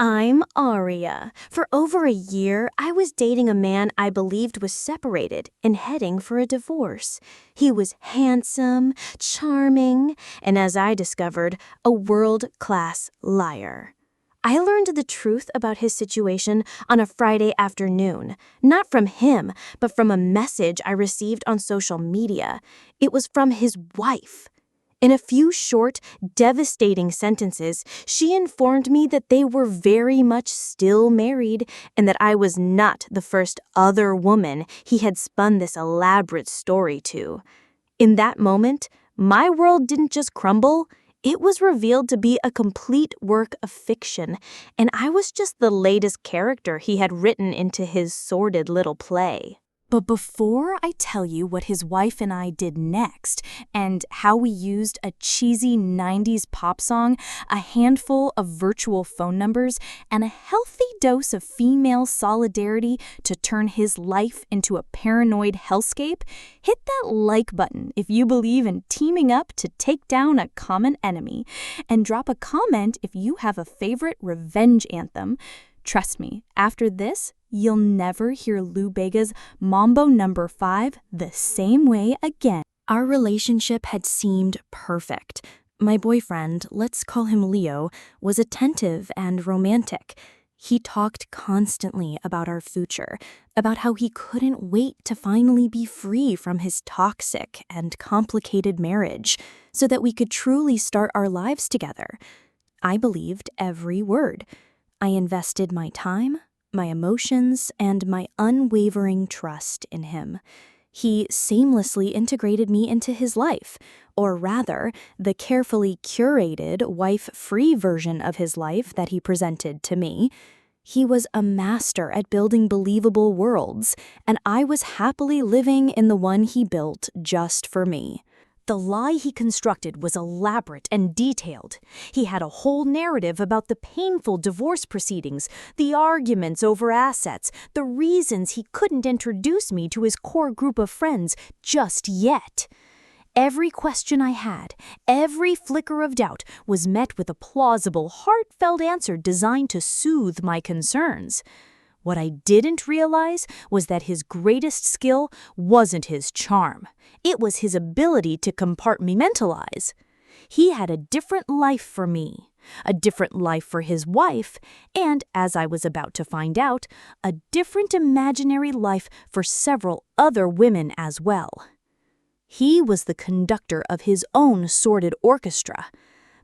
I'm Aria. For over a year, I was dating a man I believed was separated and heading for a divorce. He was handsome, charming, and as I discovered, a world-class liar. I learned the truth about his situation on a Friday afternoon, not from him, but from a message I received on social media. It was from his wife. In a few short, devastating sentences, she informed me that they were very much still married and that I was not the first other woman he had spun this elaborate story to. In that moment, my world didn't just crumble, it was revealed to be a complete work of fiction, and I was just the latest character he had written into his sordid little play. But before I tell you what his wife and I did next, and how we used a cheesy 90s pop song, a handful of virtual phone numbers, and a healthy dose of female solidarity to turn his life into a paranoid hellscape, hit that like button if you believe in teaming up to take down a common enemy, and drop a comment if you have a favorite revenge anthem. Trust me, after this, you'll never hear Lou Bega's Mambo No. 5 the same way again. Our relationship had seemed perfect. My boyfriend, let's call him Leo, was attentive and romantic. He talked constantly about our future, about how he couldn't wait to finally be free from his toxic and complicated marriage, so that we could truly start our lives together. I believed every word. I invested my time, my emotions, and my unwavering trust in him. He seamlessly integrated me into his life, or rather, the carefully curated, wife-free version of his life that he presented to me. He was a master at building believable worlds, and I was happily living in the one he built just for me. The lie he constructed was elaborate and detailed. He had a whole narrative about the painful divorce proceedings, the arguments over assets, the reasons he couldn't introduce me to his core group of friends just yet. Every question I had, every flicker of doubt, was met with a plausible, heartfelt answer designed to soothe my concerns. What I didn't realize was that his greatest skill wasn't his charm. It was his ability to compartmentalize. He had a different life for me, a different life for his wife, and, as I was about to find out, a different imaginary life for several other women as well. He was the conductor of his own sordid orchestra,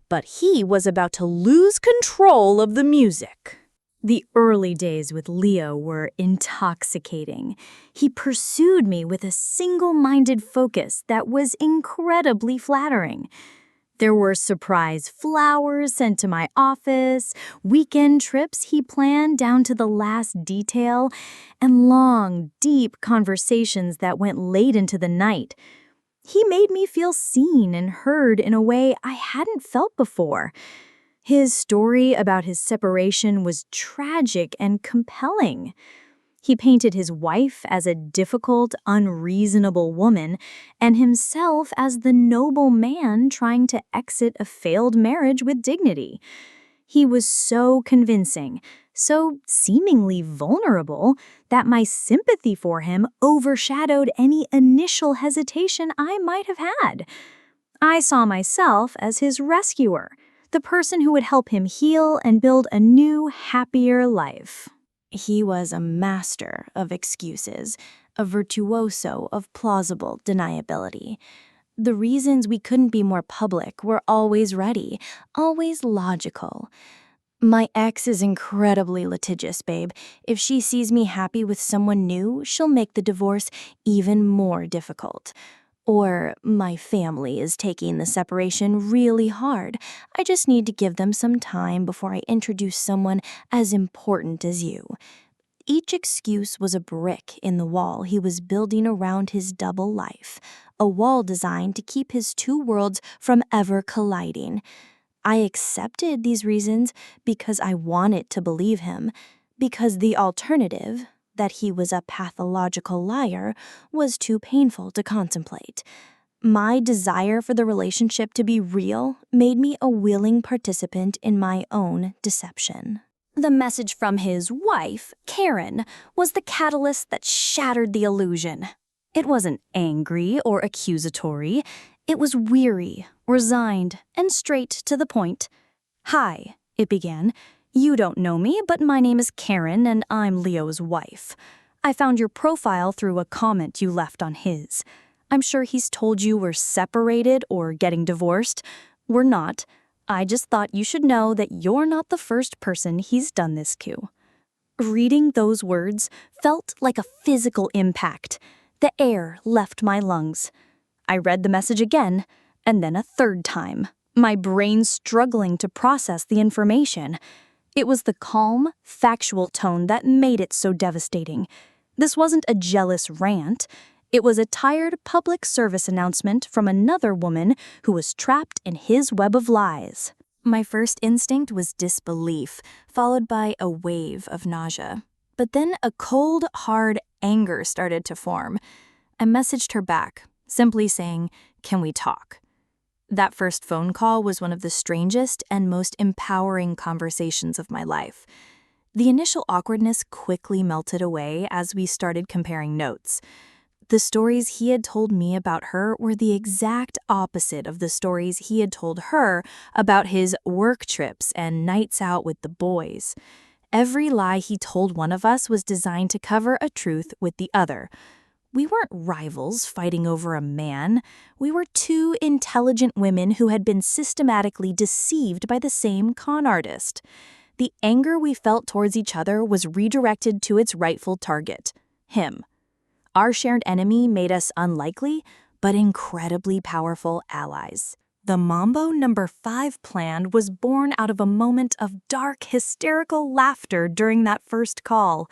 but he was about to lose control of the music. The early days with Leo were intoxicating. He pursued me with a single-minded focus that was incredibly flattering. There were surprise flowers sent to my office, weekend trips he planned down to the last detail, and long, deep conversations that went late into the night. He made me feel seen and heard in a way I hadn't felt before. His story about his separation was tragic and compelling. He painted his wife as a difficult, unreasonable woman, and himself as the noble man trying to exit a failed marriage with dignity. He was so convincing, so seemingly vulnerable, that my sympathy for him overshadowed any initial hesitation I might have had. I saw myself as his rescuer, the person who would help him heal and build a new, happier life. He was a master of excuses, a virtuoso of plausible deniability. The reasons we couldn't be more public were always ready, always logical. My ex is incredibly litigious, babe. If she sees me happy with someone new, she'll make the divorce even more difficult. Or, my family is taking the separation really hard. I just need to give them some time before I introduce someone as important as you. Each excuse was a brick in the wall he was building around his double life, a wall designed to keep his two worlds from ever colliding. I accepted these reasons because I wanted to believe him, because the alternative, that he was a pathological liar, was too painful to contemplate. My desire for the relationship to be real made me a willing participant in my own deception. The message from his wife, Karen, was the catalyst that shattered the illusion. It wasn't angry or accusatory. It was weary, resigned, and straight to the point. "Hi," it began. "You don't know me, but my name is Karen and I'm Leo's wife. I found your profile through a comment you left on his. I'm sure he's told you we're separated or getting divorced. We're not. I just thought you should know that you're not the first person he's done this to." Reading those words felt like a physical impact. The air left my lungs. I read the message again, and then a third time, my brain struggling to process the information. It was the calm, factual tone that made it so devastating. This wasn't a jealous rant. It was a tired public service announcement from another woman who was trapped in his web of lies. My first instinct was disbelief, followed by a wave of nausea. But then a cold, hard anger started to form. I messaged her back, simply saying, "Can we talk?" That first phone call was one of the strangest and most empowering conversations of my life. The initial awkwardness quickly melted away as we started comparing notes. The stories he had told me about her were the exact opposite of the stories he had told her about his work trips and nights out with the boys. Every lie he told one of us was designed to cover a truth with the other. We weren't rivals fighting over a man. We were two intelligent women who had been systematically deceived by the same con artist. The anger we felt towards each other was redirected to its rightful target, him. Our shared enemy made us unlikely, but incredibly powerful allies. The Mambo No. 5 plan was born out of a moment of dark, hysterical laughter during that first call.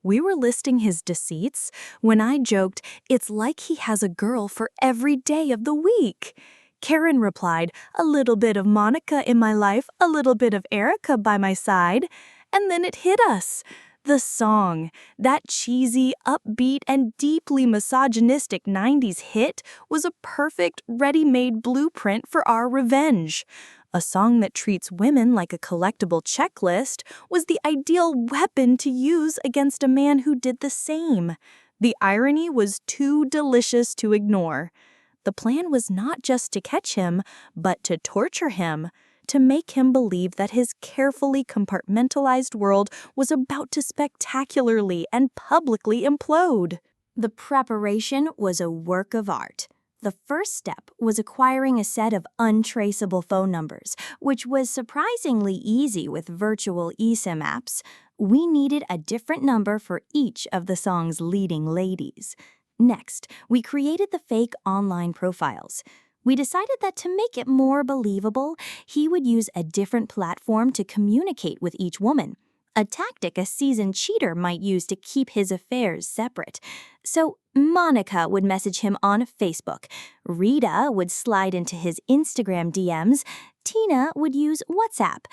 We were listing his deceits when I joked, "It's like he has a girl for every day of the week." Karen replied, "A little bit of Monica in my life, a little bit of Erica by my side." And then it hit us. The song, that cheesy, upbeat, and deeply misogynistic 90s hit, was a perfect, ready-made blueprint for our revenge. A song that treats women like a collectible checklist was the ideal weapon to use against a man who did the same. The irony was too delicious to ignore. The plan was not just to catch him, but to torture him, to make him believe that his carefully compartmentalized world was about to spectacularly and publicly implode. The preparation was a work of art. The first step was acquiring a set of untraceable phone numbers, which was surprisingly easy with virtual eSIM apps. We needed a different number for each of the song's leading ladies. Next, we created the fake online profiles. We decided that to make it more believable, he would use a different platform to communicate with each woman, a tactic a seasoned cheater might use to keep his affairs separate. So Monica would message him on Facebook, Rita would slide into his Instagram DMs, Tina would use WhatsApp.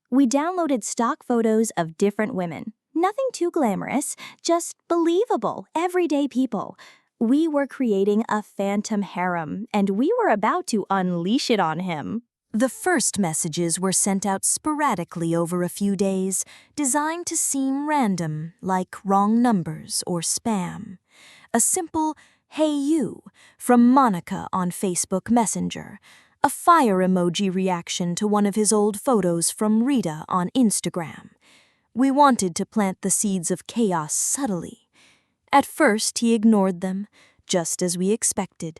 We downloaded stock photos of different women. Nothing too glamorous, just believable, everyday people. We were creating a phantom harem, and we were about to unleash it on him. The first messages were sent out sporadically over a few days, designed to seem random, like wrong numbers or spam. A simple, "Hey you," from Monica on Facebook Messenger. A fire emoji reaction to one of his old photos from Rita on Instagram. We wanted to plant the seeds of chaos subtly. At first, he ignored them, just as we expected.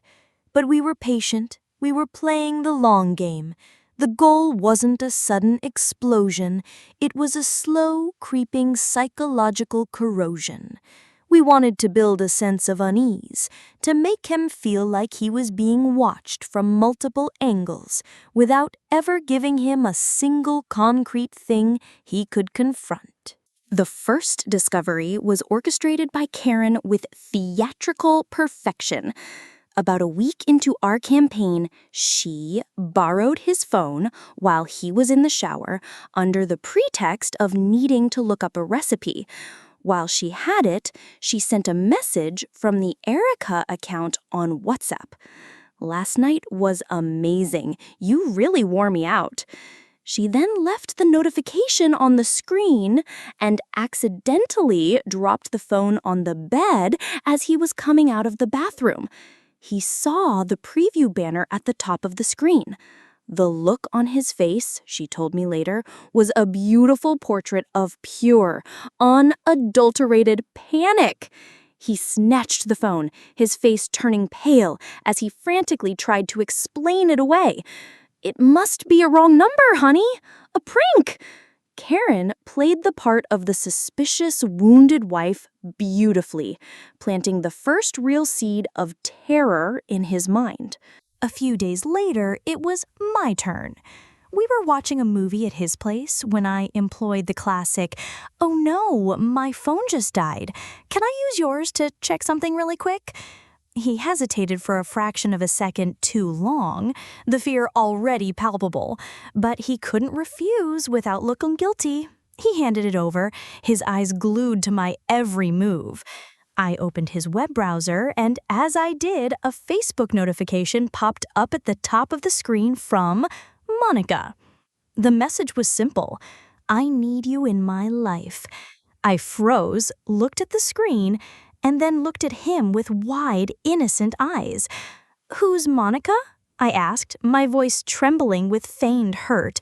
But we were patient. We were playing the long game. The goal wasn't a sudden explosion. It was a slow, creeping psychological corrosion. We wanted to build a sense of unease, to make him feel like he was being watched from multiple angles, without ever giving him a single concrete thing he could confront. The first discovery was orchestrated by Karen with theatrical perfection. About a week into our campaign, she borrowed his phone while he was in the shower under the pretext of needing to look up a recipe. While she had it, she sent a message from the Erica account on WhatsApp. "Last night was amazing. You really wore me out." She then left the notification on the screen and accidentally dropped the phone on the bed as he was coming out of the bathroom. He saw the preview banner at the top of the screen. The look on his face, she told me later, was a beautiful portrait of pure, unadulterated panic. He snatched the phone, his face turning pale as he frantically tried to explain it away. "It must be a wrong number, honey. A prank." Karen played the part of the suspicious, wounded wife beautifully, planting the first real seed of terror in his mind. A few days later, it was my turn. We were watching a movie at his place when I employed the classic, "Oh no, my phone just died. Can I use yours to check something really quick?" He hesitated for a fraction of a second too long, the fear already palpable, but he couldn't refuse without looking guilty. He handed it over, his eyes glued to my every move. I opened his web browser, and as I did, a Facebook notification popped up at the top of the screen from Monica. The message was simple: "I need you in my life." I froze, looked at the screen, and then looked at him with wide, innocent eyes. "Who's Monica?" I asked, my voice trembling with feigned hurt.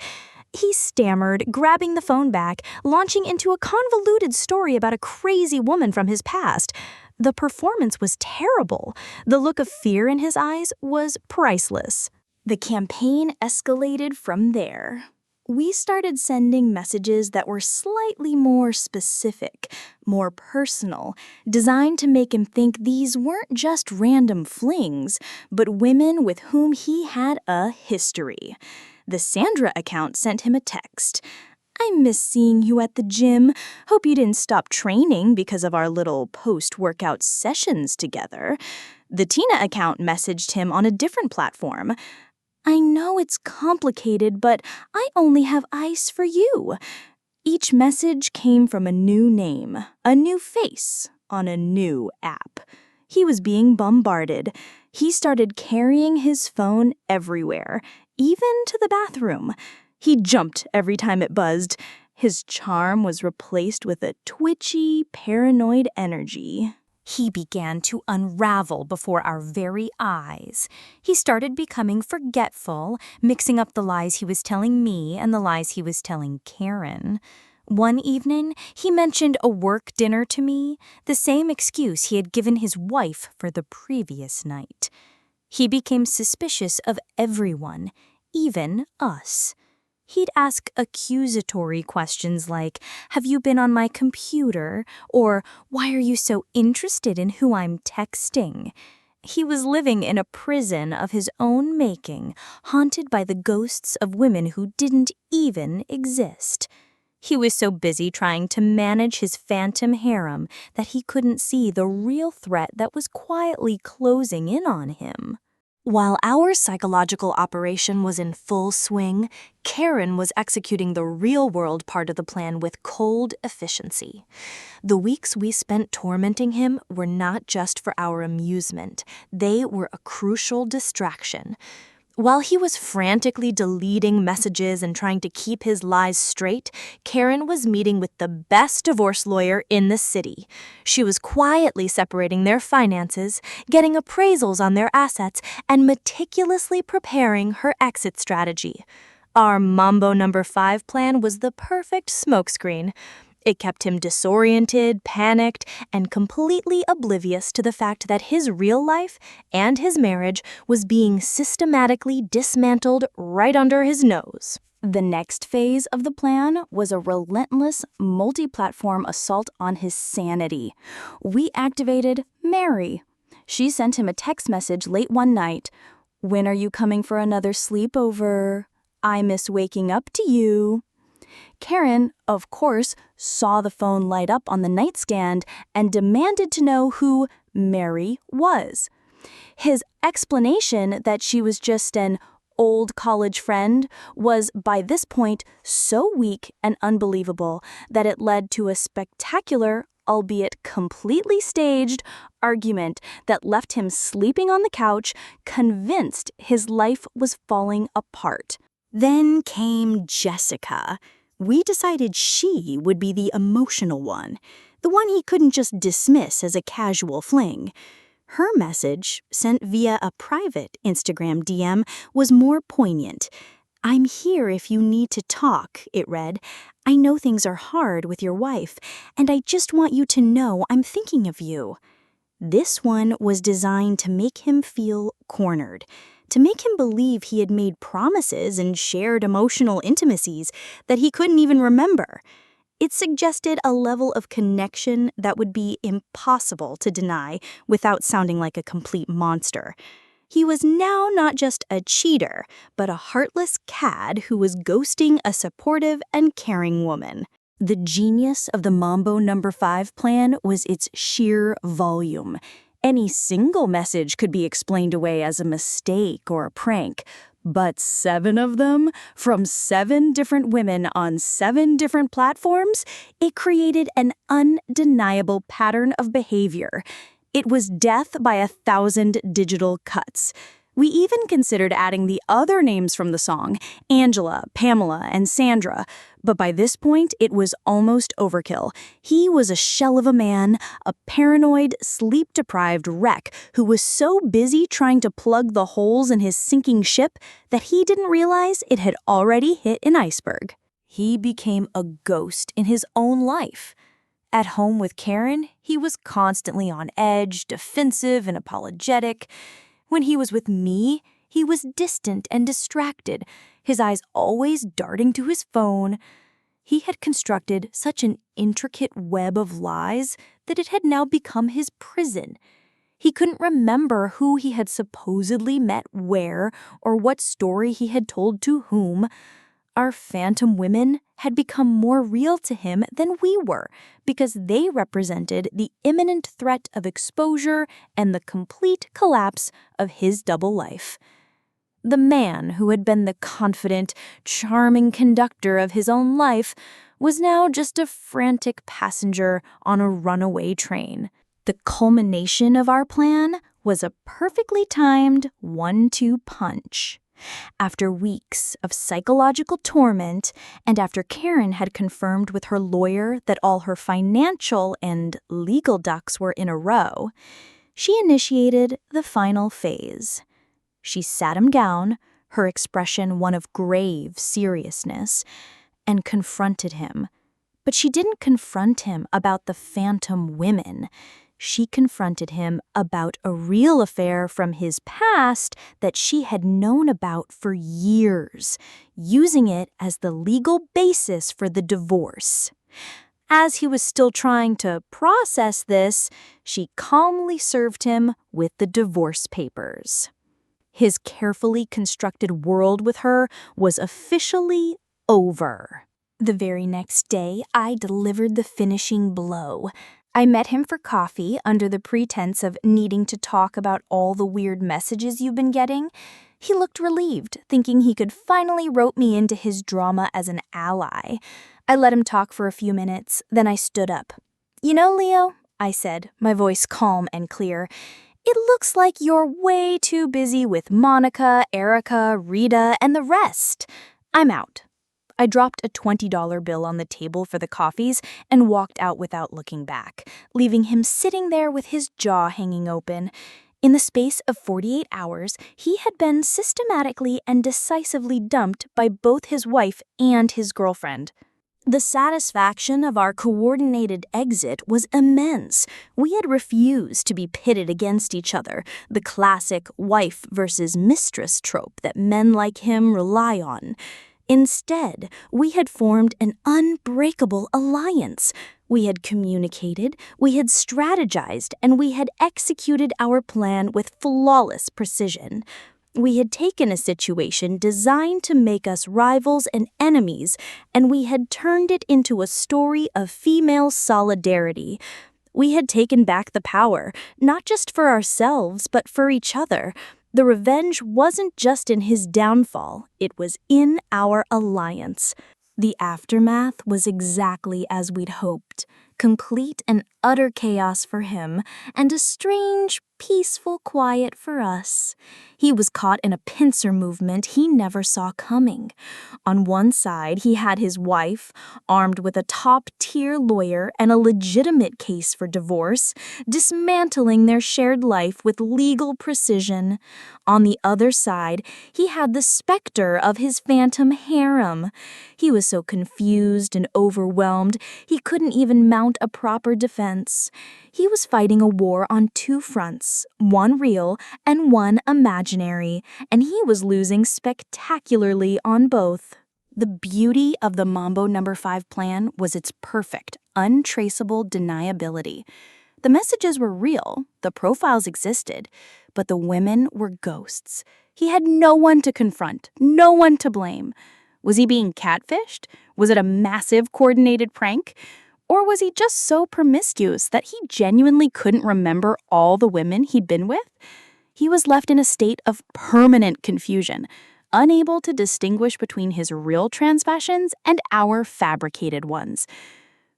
He stammered, grabbing the phone back, launching into a convoluted story about a crazy woman from his past. The performance was terrible. The look of fear in his eyes was priceless. The campaign escalated from there. We started sending messages that were slightly more specific, more personal, designed to make him think these weren't just random flings, but women with whom he had a history. The Sandra account sent him a text. "I miss seeing you at the gym. Hope you didn't stop training because of our little post-workout sessions together." The Tina account messaged him on a different platform. "I know it's complicated, but I only have ice for you." Each message came from a new name, a new face, on a new app. He was being bombarded. He started carrying his phone everywhere, even to the bathroom. He jumped every time it buzzed. His charm was replaced with a twitchy, paranoid energy. He began to unravel before our very eyes. He started becoming forgetful, mixing up the lies he was telling me and the lies he was telling Karen. One evening, he mentioned a work dinner to me, the same excuse he had given his wife for the previous night. He became suspicious of everyone, even us. He'd ask accusatory questions like, "Have you been on my computer?" or "Why are you so interested in who I'm texting?" He was living in a prison of his own making, haunted by the ghosts of women who didn't even exist. He was so busy trying to manage his phantom harem that he couldn't see the real threat that was quietly closing in on him. While our psychological operation was in full swing, Karen was executing the real-world part of the plan with cold efficiency. The weeks we spent tormenting him were not just for our amusement. They were a crucial distraction. While he was frantically deleting messages and trying to keep his lies straight, Karen was meeting with the best divorce lawyer in the city. She was quietly separating their finances, getting appraisals on their assets, and meticulously preparing her exit strategy. Our Mambo No. 5 plan was the perfect smokescreen. It kept him disoriented, panicked, and completely oblivious to the fact that his real life and his marriage was being systematically dismantled right under his nose. The next phase of the plan was a relentless, multi-platform assault on his sanity. We activated Mary. She sent him a text message late one night. "When are you coming for another sleepover? I miss waking up to you." Karen, of course, saw the phone light up on the nightstand and demanded to know who Mary was. His explanation that she was just an old college friend was by this point so weak and unbelievable that it led to a spectacular, albeit completely staged, argument that left him sleeping on the couch, convinced his life was falling apart. Then came Jessica. We decided she would be the emotional one, the one he couldn't just dismiss as a casual fling. Her message, sent via a private Instagram DM, was more poignant. "I'm here if you need to talk," it read. "I know things are hard with your wife, and I just want you to know I'm thinking of you." This one was designed to make him feel cornered, to make him believe he had made promises and shared emotional intimacies that he couldn't even remember. It suggested a level of connection that would be impossible to deny without sounding like a complete monster. He was now not just a cheater, but a heartless cad who was ghosting a supportive and caring woman. The genius of the Mambo No. 5 plan was its sheer volume. Any single message could be explained away as a mistake or a prank, but 7 of them, from 7 different women on 7 different platforms, it created an undeniable pattern of behavior. It was death by 1,000 digital cuts. We even considered adding the other names from the song, Angela, Pamela, and Sandra, but by this point, it was almost overkill. He was a shell of a man, a paranoid, sleep-deprived wreck who was so busy trying to plug the holes in his sinking ship that he didn't realize it had already hit an iceberg. He became a ghost in his own life. At home with Karen, he was constantly on edge, defensive, and apologetic. When he was with me, he was distant and distracted, his eyes always darting to his phone. He had constructed such an intricate web of lies that it had now become his prison. He couldn't remember who he had supposedly met where or what story he had told to whom. Our phantom women had become more real to him than we were because they represented the imminent threat of exposure and the complete collapse of his double life. The man who had been the confident, charming conductor of his own life was now just a frantic passenger on a runaway train. The culmination of our plan was a perfectly timed 1-2 punch. After weeks of psychological torment, and after Karen had confirmed with her lawyer that all her financial and legal ducks were in a row, she initiated the final phase. She sat him down, her expression one of grave seriousness, and confronted him. But she didn't confront him about the phantom women. She confronted him about a real affair from his past that she had known about for years, using it as the legal basis for the divorce. As he was still trying to process this, she calmly served him with the divorce papers. His carefully constructed world with her was officially over. The very next day, I delivered the finishing blow. I met him for coffee under the pretense of needing to talk about all the weird messages you've been getting. He looked relieved, thinking he could finally rope me into his drama as an ally. I let him talk for a few minutes, then I stood up. "You know, Leo," I said, my voice calm and clear, "it looks like you're way too busy with Monica, Erica, Rita, and the rest. I'm out." I dropped a $20 bill on the table for the coffees and walked out without looking back, leaving him sitting there with his jaw hanging open. In the space of 48 hours, he had been systematically and decisively dumped by both his wife and his girlfriend. The satisfaction of our coordinated exit was immense. We had refused to be pitted against each other, the classic wife versus mistress trope that men like him rely on. Instead, we had formed an unbreakable alliance. We had communicated, we had strategized, and we had executed our plan with flawless precision. We had taken a situation designed to make us rivals and enemies, and we had turned it into a story of female solidarity. We had taken back the power, not just for ourselves, but for each other. The revenge wasn't just in his downfall, it was in our alliance. The aftermath was exactly as we'd hoped. Complete and utter chaos for him, and a strange, peaceful quiet for us. He was caught in a pincer movement he never saw coming. On one side, he had his wife, armed with a top-tier lawyer and a legitimate case for divorce, dismantling their shared life with legal precision. On the other side, he had the specter of his phantom harem. He was so confused and overwhelmed, he couldn't even mount a proper defense. He was fighting a war on two fronts, one real and one imaginary, and he was losing spectacularly on both. The beauty of the Mambo No. 5 plan was its perfect, untraceable deniability. The messages were real, the profiles existed, but the women were ghosts. He had no one to confront, no one to blame. Was he being catfished? Was it a massive coordinated prank? Or was he just so promiscuous that he genuinely couldn't remember all the women he'd been with? He was left in a state of permanent confusion, unable to distinguish between his real transgressions and our fabricated ones.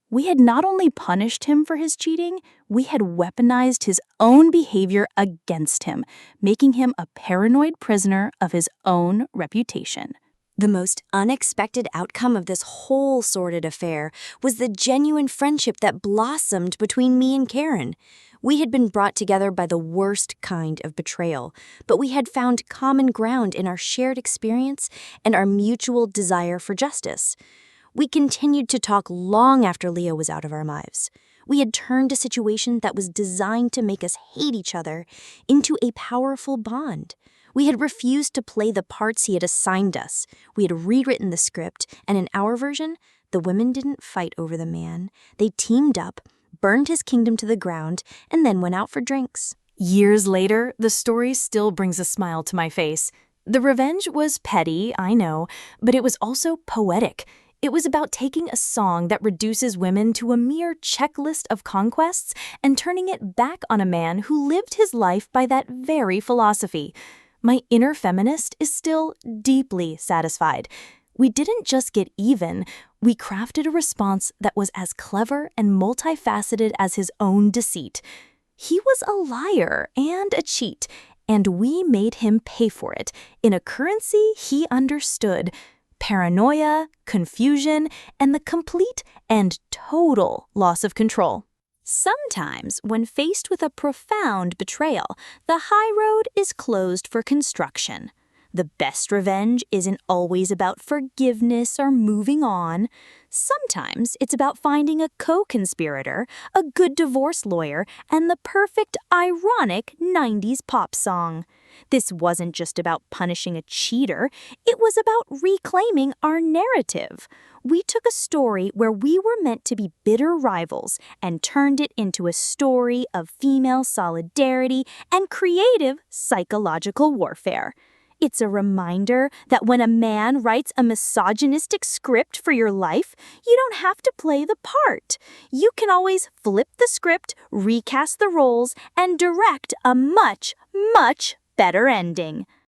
We had not only punished him for his cheating, we had weaponized his own behavior against him, making him a paranoid prisoner of his own reputation. The most unexpected outcome of this whole sordid affair was the genuine friendship that blossomed between me and Karen. We had been brought together by the worst kind of betrayal, but we had found common ground in our shared experience and our mutual desire for justice. We continued to talk long after Leo was out of our lives. We had turned a situation that was designed to make us hate each other into a powerful bond. We had refused to play the parts he had assigned us. We had rewritten the script, and in our version, the women didn't fight over the man. They teamed up, burned his kingdom to the ground, and then went out for drinks. Years later, the story still brings a smile to my face. The revenge was petty, I know, but it was also poetic. It was about taking a song that reduces women to a mere checklist of conquests and turning it back on a man who lived his life by that very philosophy. My inner feminist is still deeply satisfied. We didn't just get even, we crafted a response that was as clever and multifaceted as his own deceit. He was a liar and a cheat, and we made him pay for it in a currency he understood: paranoia, confusion, and the complete and total loss of control. Sometimes, when faced with a profound betrayal, the high road is closed for construction. The best revenge isn't always about forgiveness or moving on. Sometimes it's about finding a co-conspirator, a good divorce lawyer, and the perfect, ironic 90s pop song. This wasn't just about punishing a cheater, it was about reclaiming our narrative. We took a story where we were meant to be bitter rivals and turned it into a story of female solidarity and creative psychological warfare. It's a reminder that when a man writes a misogynistic script for your life, you don't have to play the part. You can always flip the script, recast the roles, and direct a much, much better ending.